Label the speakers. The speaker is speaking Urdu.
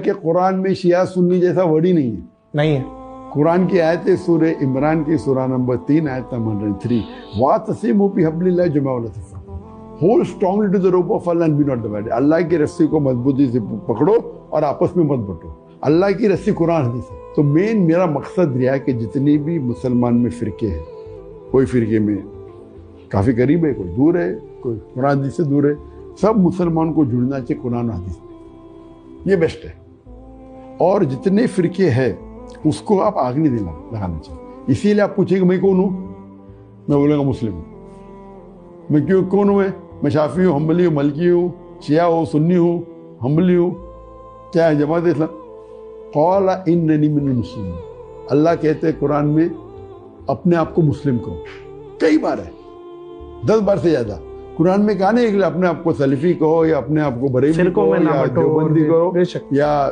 Speaker 1: کہ قرآن میں شیعہ سنی جیسا ورڈ ہی نہیں ہے قرآن کی آیت سورہ عمران کی سورہ نمبر 3 آیت نمبر 103 وَاعْتَصِمُوا بِحَبْلِ اللَّهِ جَمِيعًا وَلَا تَفَرَّقُوا Hold strongly to the rope of Allah and be not divided. اللہ کی رسی کو مضبوطی سے پکڑو اور آپس میں مت بٹو. اللہ کی رسی قرآن حدیث ہے. تو میرا مقصد رہا کہ جتنی بھی مسلمان میں فرقے ہیں، کوئی فرقے میں کافی قریب ہے، کوئی دور ہے، کوئی قرآن حدیث سے دور ہے، سب مسلمان کو جڑنا چاہیے قرآن حدیث میں. یہ بیسٹ ہے. اور جتنے فرقے ہیں اس کو آپ آگ نہیں لگانا چاہیے. اسی لیے آپ پوچھیں کہ میں کون ہوں، میں بولوں گا مسلم ہوں. میں کون ہوں؟ میں شافعی ہوں، حنبلی ہوں، مالکی ہوں، شیعہ ہوں، سنی ہوں، حنبلی ہوں، کیا ہے جماعت اسلام. قال اننی من المسلمین. اللہ کہتے ہیں قرآن میں اپنے آپ کو مسلم کہو. کئی بار ہے، 10 بار سے زیادہ. قرآن میں کہا نہیں کہ اپنے آپ کو سلفی کہو یا اپنے آپ کو بریلوی کہو یا دیوبندی کہو یا